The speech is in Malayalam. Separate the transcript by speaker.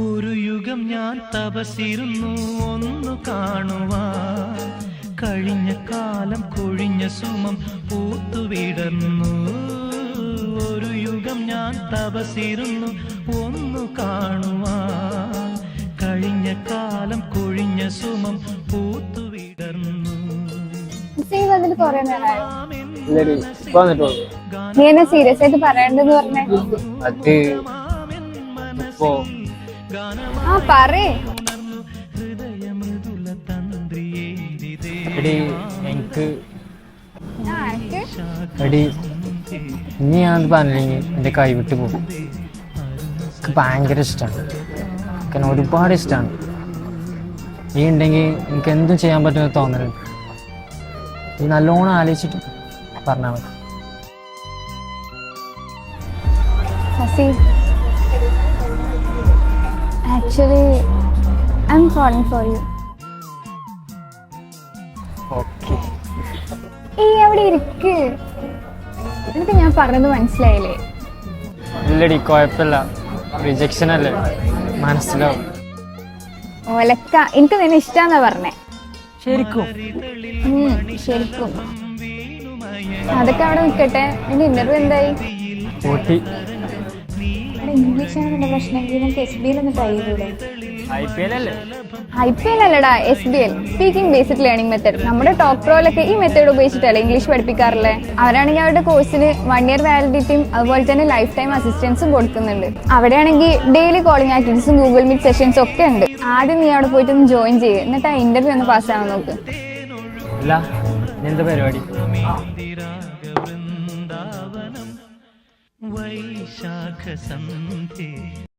Speaker 1: ഒരു യുഗം ഞാൻ തപസിരുന്നു ഒന്നു കാണുവാൻ, കഴിഞ്ഞ കാലം കൊഴിഞ്ഞ സുമം പൂത്തുവിടർന്നു. ഒരു യുഗം ഞാൻ തപസിരുന്നു ഒന്നു കാണുവാൻ, കഴിഞ്ഞ കാലം കൊഴിഞ്ഞ സുമം പൂത്തുവിടർന്നു.
Speaker 2: നീ എന്നെ സീരിയസ് ആയിട്ട് പറയണ്ടെന്ന് പറഞ്ഞേ. ആ പറയേ.
Speaker 3: ഇനി ഞാൻ പറഞ്ഞില്ലെങ്കിൽ എൻ്റെ കൈ വിട്ടു പോകും. എനിക്ക് ഭയങ്കര ഇഷ്ടമാണ്, എനിക്ക് ഒരുപാട് ഇഷ്ടമാണ്. നീ ഉണ്ടെങ്കിൽ എനിക്ക് എന്തും ചെയ്യാൻ പറ്റുമെന്ന് തോന്നലുണ്ട്. നീ നല്ലോണം ആലോചിച്ചിട്ട് പറഞ്ഞാൽ മതി.
Speaker 2: Actually, I'm falling for you.
Speaker 3: Okay,
Speaker 2: ഈ അവിടെ ഇരിക്ക്. എന്നിട്ട് ഞാൻ പറഞ്ഞത് മനസ്സിലായില്ലേ?
Speaker 3: ഇല്ലടി, കുഴപ്പമില്ല. റിജക്ഷൻ അല്ലേ, മനസ്സിലാവും.
Speaker 2: ഒലക്ക, എനിക്ക് നിന്നെ ഇഷ്ടാന്നാ പറഞ്ഞേ.
Speaker 3: ശരിക്കും?
Speaker 2: ശരിക്കും. അതൊക്കെ അവിടെ നിൽക്കട്ടെ. നിന്റെ ഇന്റർവ്യൂ എന്തായി? ഇംഗ്ലീഷാണ് നിന്റെ പ്രശ്നമെങ്കിൽ നമുക്ക് SBL ഒന്ന് ട്രൈ ചെയ്തൂടെ?
Speaker 3: IPL
Speaker 2: അല്ലടാ, SBL, speaking basic learning method. നമ്മുടെ ടോപ്പ് പ്രോയിലൊക്കെ ഈ മെത്തേഡ് ഉപയോഗിച്ചിട്ടല്ലേ ഇംഗ്ലീഷ് പഠിപ്പിക്കാറില്ലേ? അവരാണെങ്കിൽ അവരുടെ കോഴ്സിന് 1 year വാലിഡിറ്റിയും അതുപോലെ തന്നെ ലൈഫ് ടൈം അസിസ്റ്റൻസും കൊടുക്കുന്നുണ്ട്. അവിടെയാണെങ്കിൽ ഡെയിലി കോളിംഗ് ആക്ടിവിറ്റീസും ഗൂഗിൾ മീറ്റ് സെഷൻസും ഒക്കെ ഉണ്ട്. ആദ്യം നീ അവിടെ പോയിട്ട് ഒന്ന് ജോയിൻ ചെയ്യ്, എന്നിട്ട് ആ ഇന്റർവ്യൂ ഒന്ന് പാസ്സാവാൻ നോക്ക്.
Speaker 3: എന്താ പരിപാടി?
Speaker 1: വൈശാഖ സന്ധ്യ